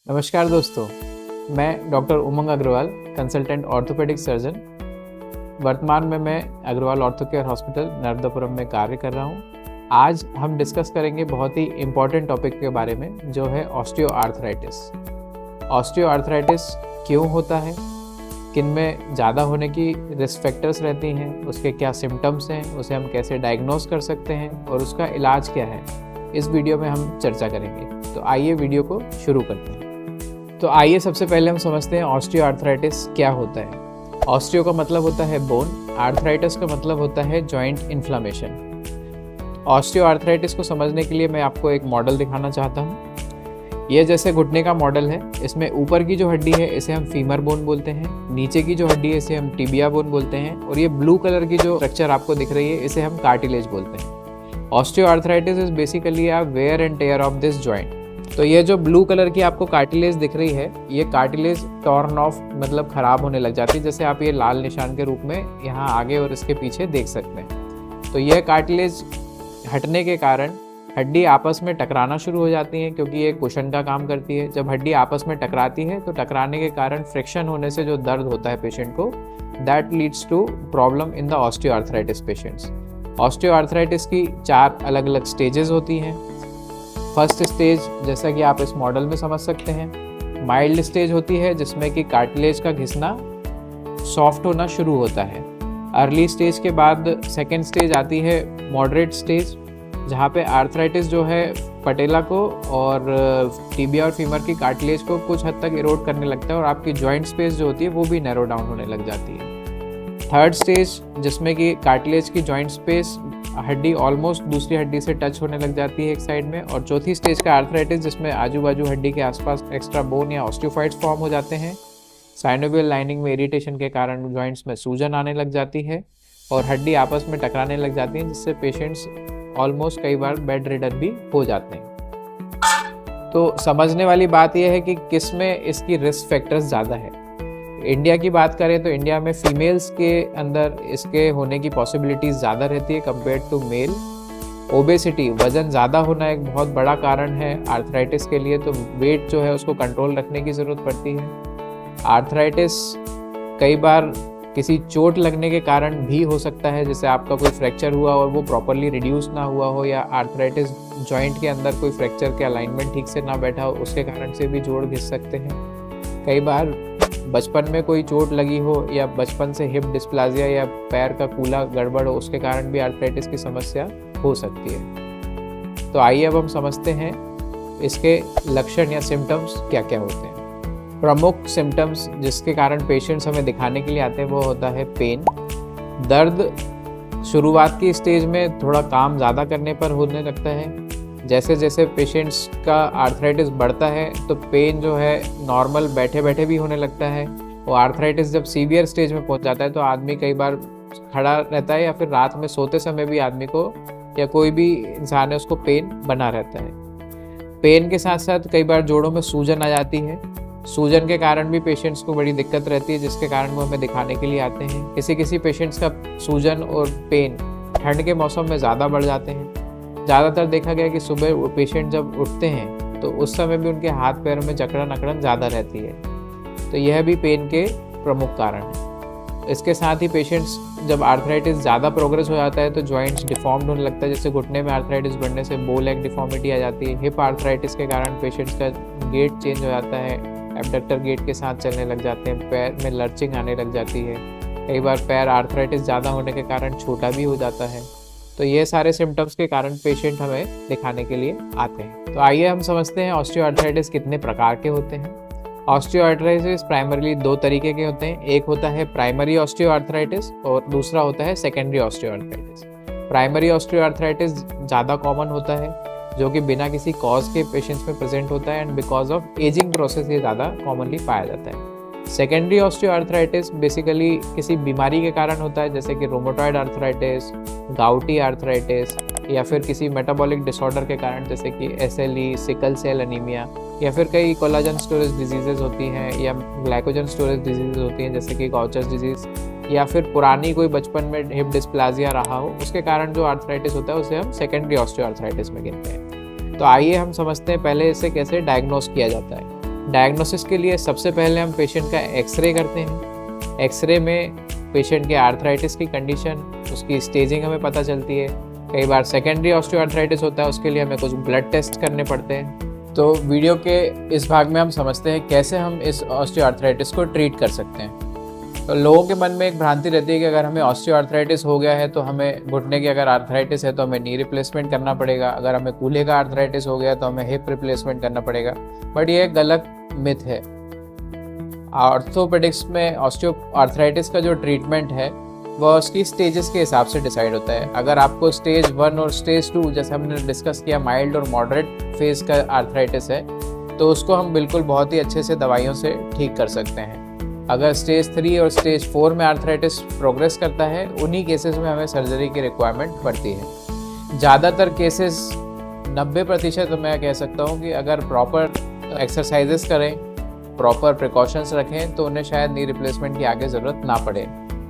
नमस्कार दोस्तों, मैं doctor Umang Agrawal, consultant orthopaedic surgeon. वर्तमान में मैं Agrawal ortho care hospital Narmadapuram में कार्य कर रहा हूँ। आज हम डिस्कस करेंगे बहुत ही इम्पॉर्टेंट टॉपिक के बारे में, जो है ऑस्टियोआर्थराइटिस। ऑस्टियोआर्थराइटिस क्यों होता है, किन में ज़्यादा होने की रिस्क फैक्टर्स रहती हैं, उसके क्या सिम्टम्स हैं, उसे हम कैसे डायग्नोस कर सकते हैं और उसका इलाज क्या है, इस वीडियो में हम चर्चा करेंगे। तो आइए वीडियो को शुरू करते हैं। तो आइए सबसे पहले हम समझते हैं ऑस्टियोआर्थराइटिस क्या होता है। ऑस्टियो का मतलब होता है बोन, आर्थराइटिस का मतलब होता है जॉइंट इन्फ्लामेशन। ऑस्टियोआर्थराइटिस को समझने के लिए मैं आपको एक मॉडल दिखाना चाहता हूँ। ये जैसे घुटने का मॉडल है, इसमें ऊपर की जो हड्डी है इसे हम फीमर बोन बोलते हैं, नीचे की जो हड्डी है इसे हम टिबिया बोन बोलते हैं, और ये ब्लू कलर की जो स्ट्रक्चर आपको दिख रही है इसे हम कार्टिलेज बोलते हैं। Osteoarthritis is basically a wear and tear of this joint. तो ये जो ब्लू कलर की आपको कार्टिलेज दिख रही है, ये कार्टिलेज टॉर्न ऑफ मतलब खराब होने लग जाती है, जैसे आप ये लाल निशान के रूप में यहाँ आगे और इसके पीछे देख सकते हैं। तो यह कार्टिलेज हटने के कारण हड्डी आपस में टकराना शुरू हो जाती है, क्योंकि ये कुशन का काम करती है। जब हड्डी आपस में टकराती है तो टकराने के कारण फ्रिक्शन होने से जो दर्द होता है पेशेंट को, that leads to problem in the osteoarthritis patients. Osteoarthritis की 4 अलग अलग स्टेजेस होती हैं। फर्स्ट स्टेज, जैसा कि आप इस मॉडल में समझ सकते हैं, माइल्ड स्टेज होती है जिसमें कि कार्टिलेज का घिसना सॉफ्ट होना शुरू होता है। अर्ली स्टेज के बाद सेकेंड स्टेज आती है मॉडरेट स्टेज, जहाँ पे आर्थराइटिस जो है पटेला को और टिबिया और फीमर की कार्टिलेज को कुछ हद तक इरोड करने लगता है और आपकी जॉइंट स्पेस जो होती है वो भी नैरो डाउन होने लग जाती है। थर्ड स्टेज, जिसमें कि कार्टिलेज की जॉइंट स्पेस हड्डी ऑलमोस्ट दूसरी हड्डी से टच होने लग जाती है एक साइड में। और चौथी स्टेज का आर्थराइटिस, जिसमें आजू बाजू हड्डी के आसपास एक्स्ट्रा बोन या ऑस्टियोफाइट्स फॉर्म हो जाते हैं। साइनोवियल लाइनिंग में इरिटेशन के कारण जॉइंट्स में सूजन आने लग जाती है और हड्डी आपस में टकराने लग जाती है, जिससे पेशेंट्स ऑलमोस्ट कई बार बेड रिडन भी हो जाते हैं। तो समझने वाली बात यह है कि किस में इसकी रिस्क फैक्टर्स ज़्यादा है। इंडिया की बात करें तो इंडिया में फीमेल्स के अंदर इसके होने की पॉसिबिलिटीज़ ज़्यादा रहती है कंपेयर टू मेल। ओबेसिटी, वज़न ज़्यादा होना एक बहुत बड़ा कारण है आर्थराइटिस के लिए, तो वेट जो है उसको कंट्रोल रखने की ज़रूरत पड़ती है। आर्थराइटिस कई बार किसी चोट लगने के कारण भी हो सकता है, जैसे आपका कोई फ्रैक्चर हुआ और वो प्रॉपरली रिड्यूस ना हुआ हो, या आर्थराइटिस जॉइंट के अंदर कोई फ्रैक्चर के अलाइनमेंट ठीक से ना बैठा हो, उसके कारण से भी जोड़ घिस सकते हैं। कई बार बचपन में कोई चोट लगी हो या बचपन से हिप डिस्प्लाजिया या पैर का कूला गड़बड़ हो, उसके कारण भी आर्थराइटिस की समस्या हो सकती है। तो आइए अब हम समझते हैं इसके लक्षण या सिम्टम्स क्या क्या होते हैं। प्रमुख सिम्टम्स जिसके कारण पेशेंट्स हमें दिखाने के लिए आते हैं वो होता है पेन। दर्द शुरुआत की स्टेज में थोड़ा काम ज़्यादा करने पर होने लगता है। जैसे जैसे पेशेंट्स का आर्थराइटिस बढ़ता है तो पेन जो है नॉर्मल बैठे बैठे भी होने लगता है। और आर्थराइटिस जब सीवियर स्टेज में पहुंच जाता है तो आदमी कई बार खड़ा रहता है, या फिर रात में सोते समय भी आदमी को या कोई भी इंसान है उसको पेन बना रहता है। पेन के साथ साथ कई बार जोड़ों में सूजन आ जाती है। सूजन के कारण भी पेशेंट्स को बड़ी दिक्कत रहती है, जिसके कारण वो हमें दिखाने के लिए आते हैं। किसी पेशेंट्स का सूजन और पेन ठंड के मौसम में ज़्यादा बढ़ जाते हैं। ज़्यादातर देखा गया कि सुबह पेशेंट जब उठते हैं तो उस समय भी उनके हाथ पैरों में जकड़न अकड़न ज़्यादा रहती है। तो यह भी पेन के प्रमुख कारण हैं। इसके साथ ही पेशेंट्स जब आर्थराइटिस ज़्यादा प्रोग्रेस हो जाता है तो जॉइंट्स डिफॉर्म्ड होने लगता है, जैसे घुटने में आर्थराइटिस बढ़ने से बो लेग डिफॉर्मिटी आ जाती है। हिप आर्थराइटिस के कारण पेशेंट्स का गेट चेंज हो जाता है, एब्डक्टर गेट के साथ चलने लग जाते हैं, पैर में लर्चिंग आने लग जाती है। कई बार पैर आर्थराइटिस ज़्यादा होने के कारण छोटा भी हो जाता है। तो ये सारे सिम्टम्स के कारण पेशेंट हमें दिखाने के लिए आते हैं। तो आइए हम समझते हैं ऑस्टियोआर्थराइटिस कितने प्रकार के होते हैं। ऑस्टियोआर्थराइटिस प्राइमरीली 2 तरीके के होते हैं। एक होता है प्राइमरी ऑस्टियोआर्थराइटिस और दूसरा होता है सेकेंडरी ऑस्टियोआर्थराइटिस। प्राइमरी ऑस्टियोआर्थराइटिस ज़्यादा कॉमन होता है, जो कि बिना किसी कॉज के पेशेंट्स में प्रेजेंट होता है, and because of ageing process ये ज़्यादा कॉमनली पाया जाता है। सेकेंडरी ऑस्टियोआर्थराइटिस बेसिकली किसी बीमारी के कारण होता है, जैसे कि रोमेटॉइड आर्थराइटिस, गाउटी आर्थराइटिस, या फिर किसी मेटाबॉलिक डिसऑर्डर के कारण, जैसे कि SLE, सिकल सेल एनीमिया, या फिर कई कोलाजन स्टोरेज डिजीजेज होती हैं या ग्लाइकोजन स्टोरेज डिजीजेज होती हैं, जैसे कि गॉचर्स डिजीज़, या फिर पुरानी कोई बचपन में हिप डिस्प्लाजिया रहा हो, उसके कारण जो आर्थराइटिस होता है उसे हम सेकेंडरी ऑस्टियोआर्थराइटिस में गिनते हैं। तो आइए हम समझते हैं पहले इसे कैसे डायग्नोस किया जाता है। डायग्नोसिस के लिए सबसे पहले हम पेशेंट का एक्सरे करते हैं। एक्सरे में पेशेंट के आर्थराइटिस की कंडीशन, उसकी स्टेजिंग हमें पता चलती है। कई बार सेकेंडरी ऑस्टियोआर्थराइटिस होता है, उसके लिए हमें कुछ ब्लड टेस्ट करने पड़ते हैं। तो वीडियो के इस भाग में हम समझते हैं कैसे हम इस ऑस्टियोआर्थराइटिस को ट्रीट कर सकते हैं। तो लोगों के मन में एक भ्रांति रहती है कि अगर हमें ऑस्टियोआर्थराइटिस हो गया है तो हमें घुटने की अगर आर्थराइटिस है तो हमें नी रिप्लेसमेंट करना पड़ेगा, अगर हमें कूल्हे का आर्थराइटिस हो गया तो हमें हिप रिप्लेसमेंट करना पड़ेगा। बट ये एक गलत मिथ है। ऑर्थोपेडिक्स में ऑस्टियोआर्थराइटिस का जो ट्रीटमेंट है वह उसकी स्टेजेस के हिसाब से डिसाइड होता है। अगर आपको स्टेज 1 और स्टेज 2, जैसे हमने डिस्कस किया, माइल्ड और मॉडरेट फेज का आर्थराइटिस है, तो उसको हम बिल्कुल बहुत ही अच्छे से दवाइयों से ठीक कर सकते हैं। अगर स्टेज 3 और स्टेज 4 में आर्थराइटिस प्रोग्रेस करता है, उन्हीं केसेस में हमें सर्जरी की रिक्वायरमेंट पड़ती है। ज़्यादातर केसेस 90% तो मैं कह सकता हूँ कि अगर प्रॉपर एक्सरसाइजेस करें, प्रॉपर प्रिकॉशंस रखें, तो उन्हें शायद नी रिप्लेसमेंट की आगे ज़रूरत ना पड़े।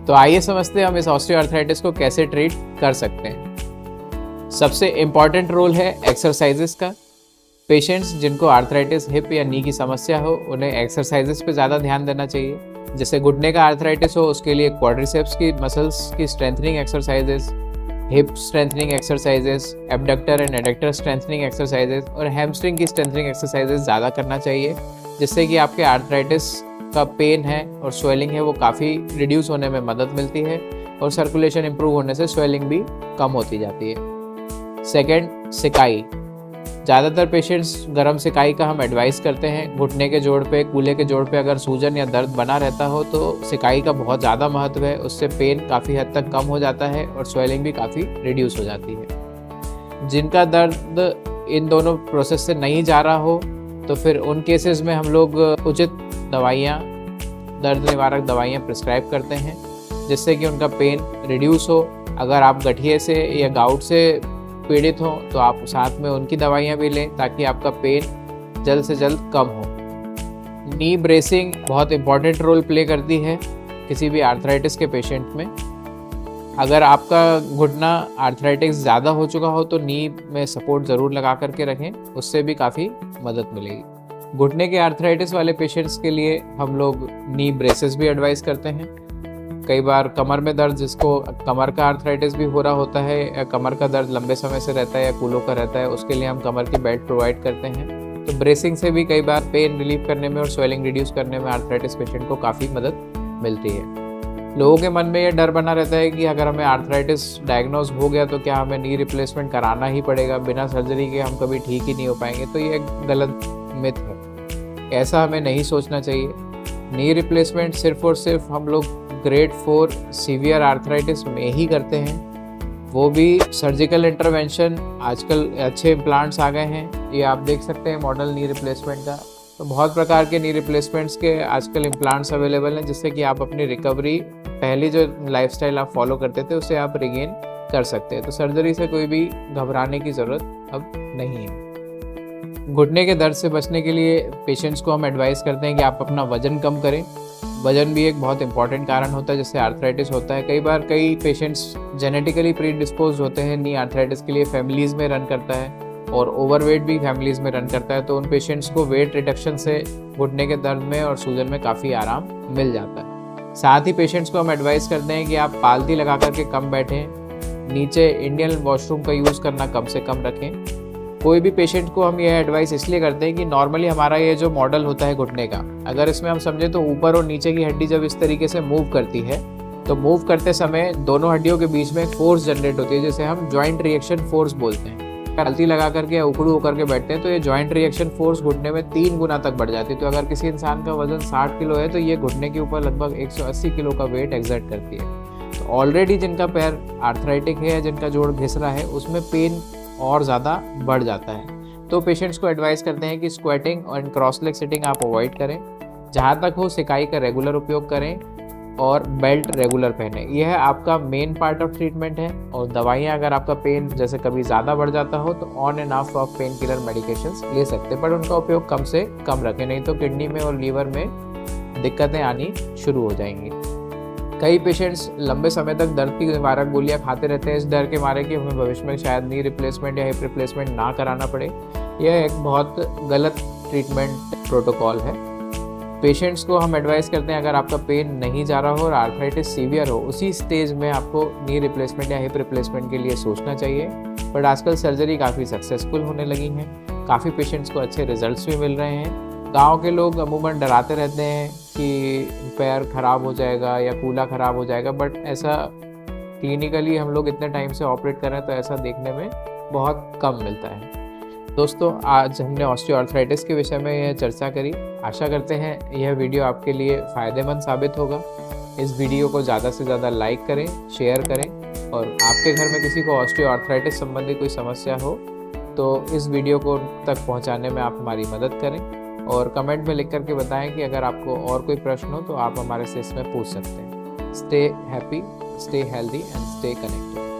तो आइए समझते हैं हम इस ऑस्टियोआर्थराइटिस को कैसे ट्रीट कर सकते हैं। सबसे इम्पॉर्टेंट रोल है एक्सरसाइजेस का। पेशेंट्स जिनको आर्थराइटिस हिप या नी की समस्या हो, उन्हें एक्सरसाइजेस पे ज़्यादा ध्यान देना चाहिए। जैसे घुटने का आर्थराइटिस हो, उसके लिए क्वाड्रिसेप्स की मसल्स की strengthening exercises, hip strengthening exercises, abductor and adductor strengthening exercises और हैमस्ट्रिंग की स्ट्रेंथनिंग एक्सरसाइजेस ज़्यादा करना चाहिए, जिससे कि आपके आर्थराइटिस का पेन है और स्वेलिंग है वो काफ़ी रिड्यूस होने में मदद मिलती है और सर्कुलेशन इंप्रूव होने से स्वेलिंग भी कम होती जाती है। सेकेंड, सिकाई। ज़्यादातर पेशेंट्स गरम सिकाई का हम एडवाइस करते हैं। घुटने के जोड़ पे, कूल्हे के जोड़ पे अगर सूजन या दर्द बना रहता हो तो सिकाई का बहुत ज़्यादा महत्व है। उससे पेन काफ़ी हद तक कम हो जाता है और स्वेलिंग भी काफ़ी रिड्यूस हो जाती है। जिनका दर्द इन दोनों प्रोसेस से नहीं जा रहा हो तो फिर उन केसेस में हम लोग उचित दवाइयाँ, दर्द निवारक दवाइयाँ प्रिस्क्राइब करते हैं, जिससे कि उनका पेन रिड्यूस हो। अगर आप गठिए से या गाउट से पीड़ित हो तो आप साथ में उनकी दवाइयाँ भी लें, ताकि आपका पेन जल्द से जल्द कम हो। नी ब्रेसिंग बहुत इम्पॉर्टेंट रोल प्ले करती है किसी भी आर्थराइटिस के पेशेंट में। अगर आपका घुटना आर्थराइटिस ज़्यादा हो चुका हो तो नी में सपोर्ट ज़रूर लगा करके रखें, उससे भी काफ़ी मदद मिलेगी। घुटने के आर्थराइटिस वाले पेशेंट्स के लिए हम लोग नी ब्रेसेस भी एडवाइस करते हैं। कई बार कमर में दर्द, जिसको कमर का आर्थराइटिस भी हो रहा होता है या कमर का दर्द लंबे समय से रहता है या कूलों का रहता है, उसके लिए हम कमर की बेल्ट प्रोवाइड करते हैं। तो ब्रेसिंग से भी कई बार पेन रिलीव करने में और स्वेलिंग रिड्यूस करने में आर्थराइटिस पेशेंट को काफ़ी मदद मिलती है। लोगों के मन में ये डर बना रहता है कि अगर हमें आर्थराइटिस डायग्नोज हो गया तो क्या हमें नी रिप्लेसमेंट कराना ही पड़ेगा, बिना सर्जरी के हम कभी ठीक ही नहीं हो पाएंगे। तो ये एक गलत मिथ है, ऐसा हमें नहीं सोचना चाहिए। नी रिप्लेसमेंट सिर्फ और सिर्फ हम लोग ग्रेड 4 सीवियर आर्थराइटिस में ही करते हैं, वो भी सर्जिकल इंटरवेंशन। आजकल अच्छे इम्प्लांट्स आ गए हैं, ये आप देख सकते हैं मॉडल नी रिप्लेसमेंट का। तो बहुत प्रकार के नी रिप्लेसमेंट्स के आजकल इम्प्लांट्स अवेलेबल हैं, जिससे कि आप अपनी रिकवरी, पहली जो लाइफस्टाइल आप फॉलो करते थे उसे आप रिगेन कर सकते हैं। तो सर्जरी से कोई भी घबराने की ज़रूरत अब नहीं है। घुटने के दर्द से बचने के लिए पेशेंट्स को हम एडवाइस करते हैं कि आप अपना वज़न कम करें। वज़न भी एक बहुत इंपॉर्टेंट कारण होता है जिससे आर्थराइटिस होता है। कई पेशेंट्स जेनेटिकली प्रीडिस्पोज होते हैं नी आर्थराइटिस के लिए, फैमिलीज़ में रन करता है और ओवरवेट भी फैमिलीज़ में रन करता है। तो उन पेशेंट्स को वेट रिडक्शन से घुटने के दर्द में और सूजन में काफ़ी आराम मिल जाता है। साथ ही पेशेंट्स को हम एडवाइस करते हैं कि आप पालती लगा करके कम बैठें, नीचे इंडियन वॉशरूम का यूज़ करना कम से कम रखें। कोई भी पेशेंट को हम यह एडवाइस इसलिए करते हैं कि नॉर्मली हमारा ये जो मॉडल होता है घुटने का, अगर इसमें हम समझें तो ऊपर और नीचे की हड्डी जब इस तरीके से मूव करती है तो मूव करते समय दोनों हड्डियों के बीच में फोर्स जनरेट होती है, जिसे हम जॉइंट रिएक्शन फोर्स बोलते हैं। पालती लगा करके या उखड़ू होकर के बैठते हैं तो ये जॉइंट रिएक्शन फोर्स घुटने में 3 गुना तक बढ़ जाती है। तो अगर किसी इंसान का वजन 60 किलो है तो ये घुटने के ऊपर लगभग 180 किलो का वेट एक्सर्ट करती है। तो ऑलरेडी जिनका पैर आर्थराइटिक है या जिनका जोड़ घिस रहा है उसमें पेन और ज़्यादा बढ़ जाता है। तो पेशेंट्स को एडवाइस करते हैं कि स्क्वेटिंग और क्रॉस लेग सिटिंग आप अवॉइड करें, जहाँ तक हो सिकाई का रेगुलर उपयोग करें और बेल्ट रेगुलर पहने। यह आपका मेन पार्ट ऑफ ट्रीटमेंट है। और दवाइयाँ, अगर आपका पेन जैसे कभी ज़्यादा बढ़ जाता हो तो on end of pain killer medications ले सकते हैं, पर उनका उपयोग कम से कम रखें, नहीं तो किडनी में और लीवर में दिक्कतें आनी शुरू हो जाएंगी। कई पेशेंट्स लंबे समय तक दर्द की निवारक गोलियां खाते रहते हैं इस डर के मारे कि हमें भविष्य में शायद नी रिप्लेसमेंट या हिप रिप्लेसमेंट ना कराना पड़े। यह एक बहुत गलत ट्रीटमेंट प्रोटोकॉल है। पेशेंट्स को हम एडवाइस करते हैं अगर आपका पेन नहीं जा रहा हो और आर्थराइटिस सीवियर हो, उसी स्टेज में आपको नी रिप्लेसमेंट या हिप रिप्लेसमेंट के लिए सोचना चाहिए। बट आजकल सर्जरी काफ़ी सक्सेसफुल होने लगी हैं, काफ़ी पेशेंट्स को अच्छे रिजल्ट्स भी मिल रहे हैं। गांव के लोग अमूमन डराते रहते हैं कि पैर ख़राब हो जाएगा या कूल्हा ख़राब हो जाएगा, बट ऐसा क्लिनिकली हम लोग इतने टाइम से ऑपरेट कर रहे हैं तो ऐसा देखने में बहुत कम मिलता है। दोस्तों, आज हमने ऑस्टियोआर्थराइटिस के विषय में यह चर्चा करी। आशा करते हैं यह वीडियो आपके लिए फ़ायदेमंद साबित होगा। इस वीडियो को ज़्यादा से ज़्यादा लाइक करें, शेयर करें, और आपके घर में किसी को ऑस्टियोआर्थराइटिस संबंधी कोई समस्या हो तो इस वीडियो को तक पहुंचाने में आप हमारी मदद करें, और कमेंट में लिख करके बताएं कि अगर आपको और कोई प्रश्न हो तो आप हमारे से इसमें पूछ सकते हैं। Stay happy, stay healthy and stay connected.